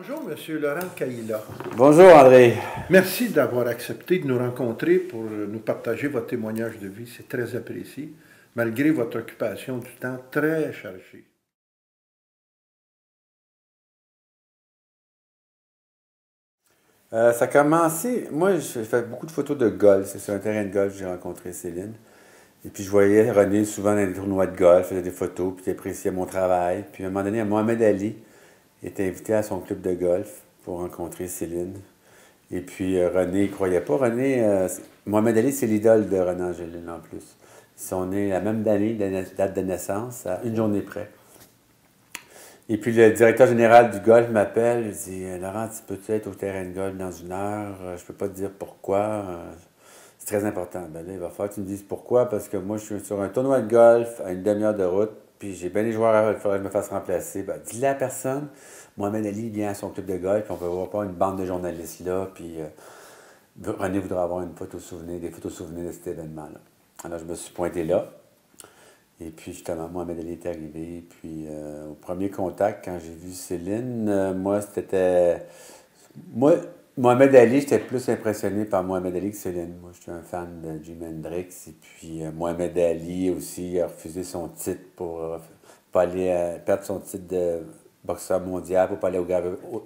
Bonjour, Monsieur Laurent Caïla. Bonjour André. Merci d'avoir accepté de nous rencontrer pour nous partager votre témoignage de vie. C'est très apprécié, malgré votre occupation du temps très chargée. Ça a commencé, moi je fais beaucoup de photos de golf, c'est sur un terrain de golf que j'ai rencontré Céline. Et puis je voyais René souvent dans les tournois de golf, faisait des photos, puis il appréciait mon travail. Puis à un moment donné, Mohamed Ali était invité à son club de golf pour rencontrer Céline. Et puis René, il croyait pas. Mohamed Ali, c'est l'idole de René Angélil en plus. Ils sont nés la même année, date de naissance, à une journée près. Et puis le directeur général du golf m'appelle, il dit Laurent, tu peux-tu être au terrain de golf dans une heure? Je peux pas te dire pourquoi. C'est très important. Ben là, il va falloir que tu me dises pourquoi, parce que moi, je suis sur un tournoi de golf à une demi-heure de route, puis j'ai bien des joueurs, il faudrait que je me fasse remplacer. Ben, dis-le à personne. Mohamed Ali vient à son club de golf, puis on peut voir pas une bande de journalistes là, puis René voudra avoir une photo souvenir, des photos souvenirs de cet événement-là. Alors, je me suis pointé là. Et puis, justement, Mohamed Ali est arrivé. Puis, au premier contact, quand j'ai vu Céline, Moi, Mohamed Ali, j'étais plus impressionné par Mohamed Ali que Céline. Moi, je suis un fan de Jimi Hendrix. Et puis, Mohamed Ali aussi a refusé son titre pour pas aller perdre son titre de boxeur mondial pour pas aller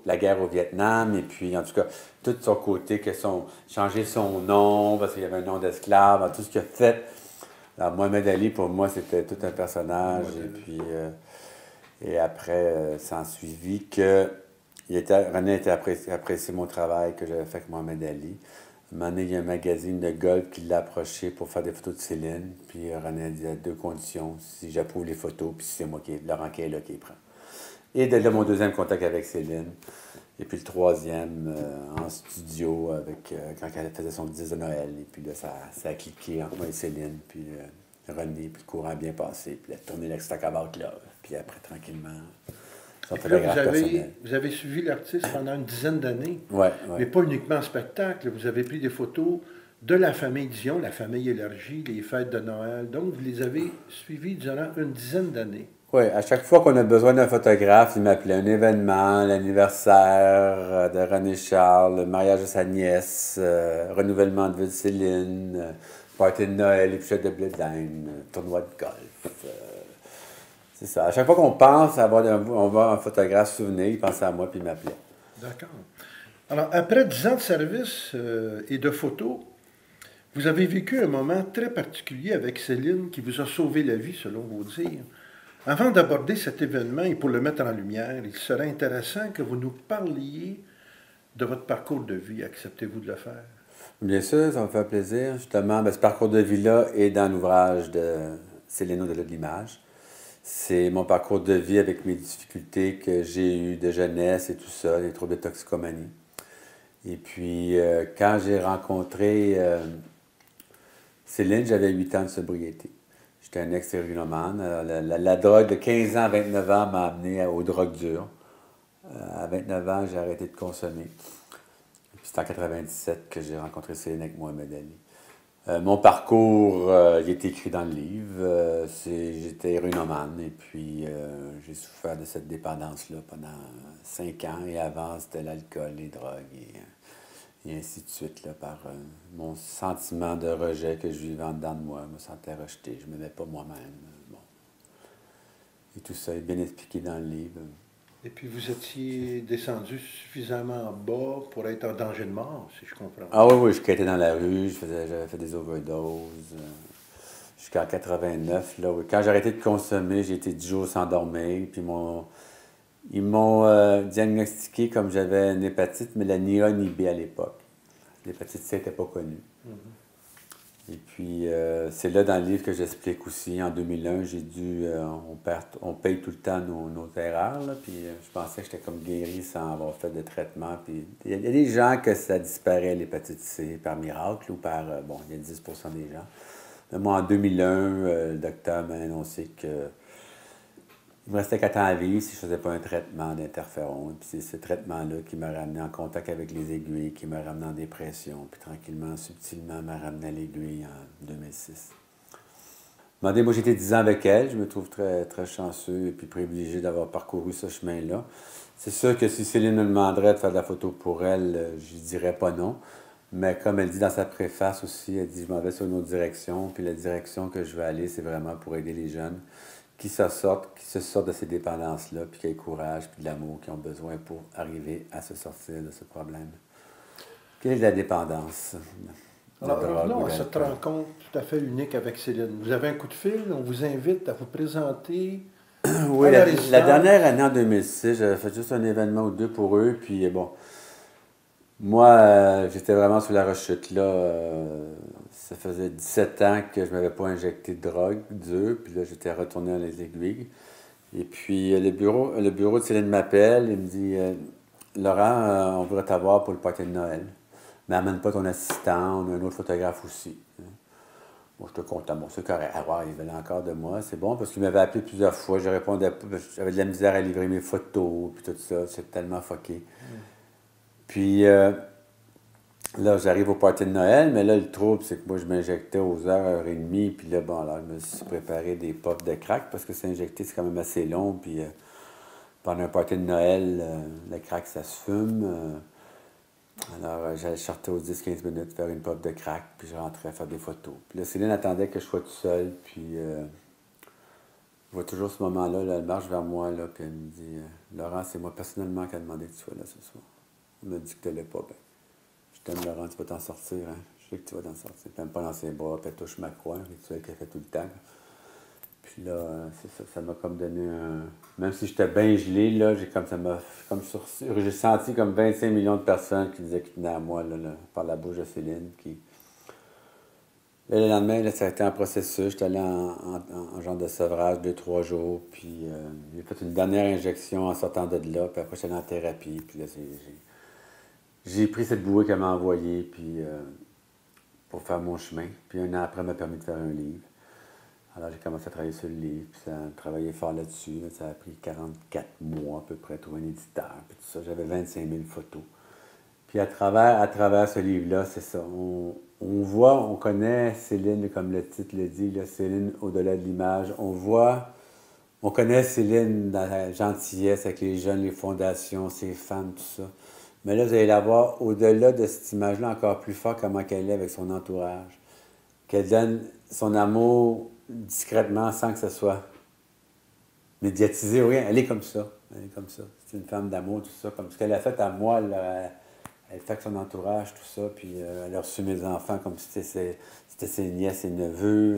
la guerre au Vietnam. Et puis, en tout cas, tout son côté, changer son nom parce qu'il y avait un nom d'esclave, tout ce qu'il a fait. Alors, Mohamed Ali, pour moi, c'était tout un personnage. Et après, s'en suivit que René était apprécié mon travail que j'avais fait avec Mohamed Ali. Un moment donné, il y a un magazine de golf qui l'a approché pour faire des photos de Céline. Puis René a dit à deux conditions, si j'approuve les photos, puis si c'est moi Laurent Caïla qui les prend. Et de là, mon deuxième contact avec Céline. Et puis le troisième, en studio, quand elle faisait son 10 de Noël. Et puis là, ça a cliqué entre moi et Céline. Puis René, puis le courant a bien passé. Puis la tournée l'Extac About Love. Puis après, tranquillement, son photographe personnel. Vous avez suivi l'artiste pendant une dizaine d'années, Ouais. mais pas uniquement en spectacle. Vous avez pris des photos de la famille Dion, la famille élargie, les fêtes de Noël. Donc, vous les avez suivis durant une dizaine d'années. Oui, à chaque fois qu'on a besoin d'un photographe, il m'appelait un événement, l'anniversaire de René Charles, le mariage de sa nièce, renouvellement de vie de Céline, party de Noël, épichette de blé d'Inde, tournoi de golf. C'est ça. À chaque fois qu'on pense on va un photographe souvenir, il pensait à moi puis il m'appelait. D'accord. Alors, après 10 ans de service et de photos, vous avez vécu un moment très particulier avec Céline qui vous a sauvé la vie, selon vos dires. Avant d'aborder cet événement et pour le mettre en lumière, il serait intéressant que vous nous parliez de votre parcours de vie. Acceptez-vous de le faire? Bien sûr, ça me fait plaisir. Justement, ce parcours de vie-là est dans l'ouvrage de Céline au-delà de l'image. C'est mon parcours de vie avec mes difficultés que j'ai eues de jeunesse et tout ça, les troubles de toxicomanie. Et puis, quand j'ai rencontré Céline, j'avais 8 ans de sobriété. J'étais un ex-héroïnomane. La drogue de 15 ans à 29 ans m'a amené aux drogues dures. À 29 ans, j'ai arrêté de consommer. C'est en 97 que j'ai rencontré Céline avec Mohamed Ali. Mon parcours, il est écrit dans le livre. J'étais héroïnomane et puis j'ai souffert de cette dépendance-là pendant 5 ans. Et avant, c'était l'alcool, les drogues et ainsi de suite, là, par mon sentiment de rejet que je vivais en dedans de moi. Je me sentais rejeté, je ne m'aimais pas moi-même. Bon. Et tout ça est bien expliqué dans le livre. Et puis vous étiez descendu suffisamment bas pour être en danger de mort, si je comprends. Ah oui, je quittais dans la rue, j'avais fait des overdoses. Jusqu'en 89, là, oui. Quand j'ai arrêté de consommer, j'ai été 10 jours sans dormir. Puis ils m'ont diagnostiqué comme j'avais une hépatite, mais la ni A ni B à l'époque. L'hépatite C n'était pas connue. Et puis, c'est là dans le livre que j'explique aussi. En 2001, j'ai dû. On paye tout le temps nos erreurs. Là, puis, je pensais que j'étais comme guéri sans avoir fait de traitement. Puis, il y a des gens que ça disparaît, l'hépatite C, par miracle ou par. Il y a 10 des gens. Mais moi, en 2001, le docteur m'a annoncé que. Il me restait 4 ans à vivre si je ne faisais pas un traitement d'interféron. Puis c'est ce traitement-là qui m'a ramené en contact avec les aiguilles, qui m'a ramené en dépression. Puis tranquillement, subtilement, m'a ramené à l'aiguille en 2006. demandé, moi j'étais 10 ans avec elle, je me trouve très, très chanceux et puis privilégié d'avoir parcouru ce chemin-là. C'est sûr que si Céline me demanderait de faire de la photo pour elle, je dirais pas non. Mais comme elle dit dans sa préface aussi, elle dit je m'en vais sur une autre direction, puis la direction que je veux aller, c'est vraiment pour aider les jeunes qui se sortent de ces dépendances-là, puis qui aient le courage, puis de l'amour qu'ils ont besoin pour arriver à se sortir de ce problème. Quelle est la dépendance? Alors, revenons à cette rencontre tout à fait unique avec Céline. Vous avez un coup de fil, on vous invite à vous présenter Oui, à la dernière année, en 2006, j'avais fait juste un événement ou deux pour eux, puis bon, moi, j'étais vraiment sur la rechute, là. Ça faisait 17 ans que je ne m'avais pas injecté de drogue dure, puis là, j'étais retourné dans les aiguilles. Et puis, le bureau de Céline m'appelle, il me dit Laurent, on voudrait t'avoir pour le party de Noël. Mais amène pas ton assistant, on a un autre photographe aussi. Moi, je te content. Bon, c'est correct. Ah ouais, il veulent encore de moi. C'est bon, parce qu'il m'avait appelé plusieurs fois. Je répondais pas, parce que j'avais de la misère à livrer mes photos, puis tout ça. C'est tellement fucké. Puis là, j'arrive au party de Noël, mais là, le trouble, c'est que moi, je m'injectais aux heures et demie, puis là, bon, alors, je me suis préparé des puffs de crack, parce que s'injecter, c'est quand même assez long, puis pendant un party de Noël, le crack, ça se fume. Alors, j'allais sortir aux 10-15 minutes, faire une puff de crack, puis je rentrais faire des photos. Puis là, Céline attendait que je sois tout seul, puis je vois toujours ce moment-là, là, elle marche vers moi, là, puis elle me dit Laurent, c'est moi personnellement qui a demandé que tu sois là ce soir. Elle m'a dit que tu n'allais pas bien. Je t'aime, Laurent, tu vas t'en sortir, hein. Je sais que tu vas t'en sortir. Puis elle me prend dans ses bras, puis elle touche ma croix, un rituel qu'elle fait tout le temps. Puis là, c'est ça, ça m'a comme donné un. Même si j'étais bien gelé, là, j'ai senti comme 25 millions de personnes qui disaient qu'ils tenaient à moi, là, par la bouche de Céline. Là, le lendemain, là, ça a été un processus. J'étais allé en genre de sevrage 2-3 jours. Puis j'ai fait une dernière injection en sortant de là. Puis après, j'étais allé en thérapie. Puis là, j'ai pris cette bouée qu'elle m'a envoyée puis, pour faire mon chemin. Puis un an après, elle m'a permis de faire un livre. Alors, j'ai commencé à travailler sur le livre, puis ça a travaillé fort là-dessus. Là, ça a pris 44 mois à peu près, trouver un éditeur, puis tout ça. J'avais 25 000 photos. Puis à travers ce livre-là, c'est ça. On voit, on connaît Céline, comme le titre le dit, là, Céline au-delà de l'image. On connaît Céline dans la gentillesse avec les jeunes, les fondations, ses femmes, tout ça. Mais là, vous allez la voir au-delà de cette image-là, encore plus fort, comment qu'elle est avec son entourage. Qu'elle donne son amour discrètement, sans que ce soit médiatisé ou rien. Elle est comme ça. Elle est comme ça. C'est une femme d'amour, tout ça. Comme ce qu'elle a fait à moi, elle fait avec son entourage, tout ça. Puis elle a reçu mes enfants comme si c'était ses nièces et neveux.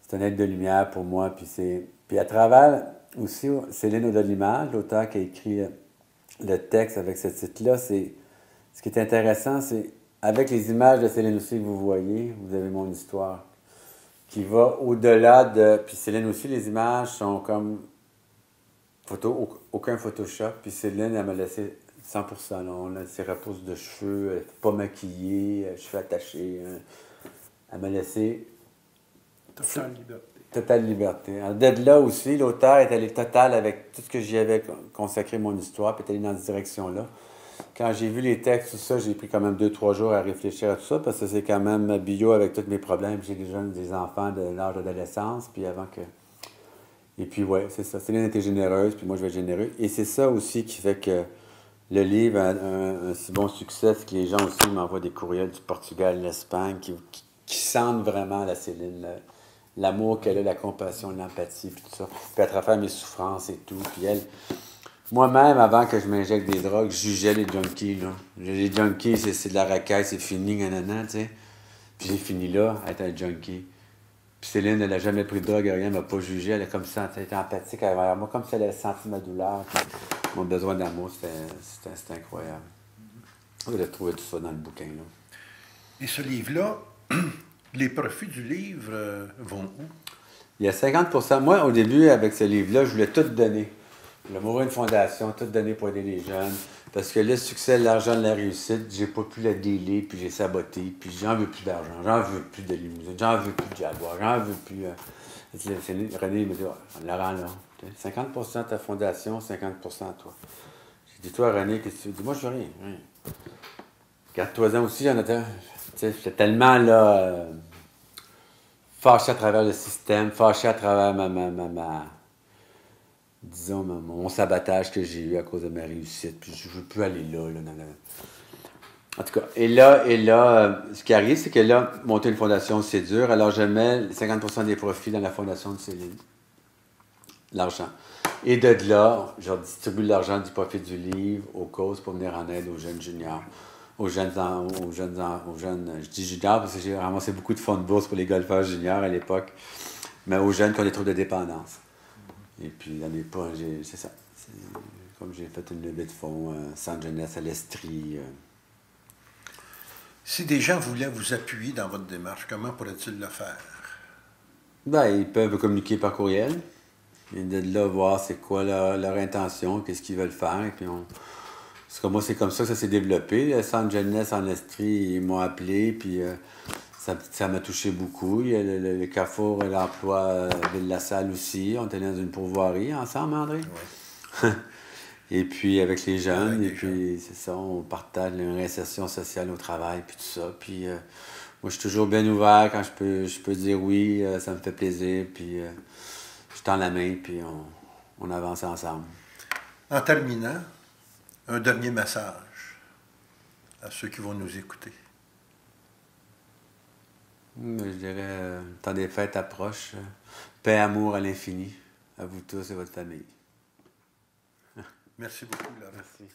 C'est un être de lumière pour moi. Puis à travers aussi, Céline au-delà de l'image, l'auteur qui a écrit le texte avec ce titre-là, ce qui est intéressant, c'est avec les images de Céline aussi que vous voyez, vous avez mon histoire qui va au-delà de... Puis Céline aussi, les images sont comme aucun Photoshop. Puis Céline, elle m'a laissé 100%. Là. On a ses repousses de cheveux, elle n'est pas maquillée, cheveux attachés. Hein. Elle m'a laissé... Totale liberté. Totale liberté. Alors, de là aussi, l'auteur est allé total avec tout ce que j'y avais consacré mon histoire, puis est allé dans cette direction-là. Quand j'ai vu les textes, tout ça, j'ai pris quand même 2-3 jours à réfléchir à tout ça, parce que c'est quand même ma bio avec tous mes problèmes. J'ai des enfants de l'âge d'adolescence, puis avant que... Et puis, ouais, c'est ça. Céline était généreuse, puis moi, je vais être généreux. Et c'est ça aussi qui fait que le livre a un si bon succès, c'est que les gens aussi m'envoient des courriels du Portugal, de l'Espagne, qui sentent vraiment la Céline, l'amour qu'elle a, la compassion, l'empathie, puis tout ça. Puis à travers mes souffrances et tout. Puis elle... Moi-même, avant que je m'injecte des drogues, je jugeais les junkies, là. Les junkies, c'est de la racaille, c'est fini, nanana, tu sais. Puis j'ai fini là, à être un junkie. Puis Céline, elle n'a jamais pris de drogue, rien, elle m'a pas jugé. Elle a comme ça, elle était empathique envers moi, comme si elle avait senti ma douleur. Puis mon besoin d'amour, c'était incroyable. Vous allez trouver tout ça dans le bouquin, là. Et ce livre-là, les profits du livre vont où? Il y a 50%. Moi, au début, avec ce livre-là, je voulais tout donner. Je voulais m'ouvrir une fondation, tout donner pour aider les jeunes. Parce que le succès, l'argent, la réussite, j'ai pas pu la dealer, puis j'ai saboté, puis j'en veux plus d'argent, j'en veux plus de limousine, j'en veux plus de Jaguar, j'en veux plus. René me dit Laurent, là, 50% de ta fondation, 50% à toi. J'ai dit toi, René, qu'est-ce que tu veux? Dis-moi, je veux rien. Garde-toi-en aussi, j'en ai. J'étais tellement là. fâché à travers le système, fâché à travers disons, mon sabotage que j'ai eu à cause de ma réussite. Puis je veux plus aller là, En tout cas, ce qui arrive, c'est que là, monter une fondation, c'est dur. Alors, je mets 50% des profits dans la fondation de Céline. L'argent. Et de là, je redistribue l'argent du profit du livre aux causes pour venir en aide aux jeunes juniors. Je dis juniors parce que j'ai ramassé beaucoup de fonds de bourse pour les golfeurs juniors à l'époque, mais aux jeunes qui ont des troubles de dépendance. Et puis, dans les pas, c'est ça. Comme j'ai fait une levée de fonds, Centre jeunesse à l'Estrie. Si des gens voulaient vous appuyer dans votre démarche, comment pourraient-ils le faire? Ben, ils peuvent communiquer par courriel. Et de là, voir c'est quoi leur intention, qu'est-ce qu'ils veulent faire. Et puis moi, c'est comme ça que ça s'est développé. Le Centre jeunesse en Estrie, ils m'ont appelé, puis ça m'a touché beaucoup. Il y a le Carrefour et l'emploi Ville-la-Salle aussi. On était dans une pourvoirie ensemble, André. Oui. Et puis avec les jeunes, Avec et les puis c'est ça, on partage une réinsertion sociale au travail, puis tout ça. Puis moi, je suis toujours bien ouvert quand je peux dire oui, ça me fait plaisir, puis je tends la main, puis on avance ensemble. En terminant, un dernier message à ceux qui vont nous écouter. Je dirais, le temps des fêtes approche. Paix, amour à l'infini, à vous tous et votre famille. Merci beaucoup, Laurent. Merci.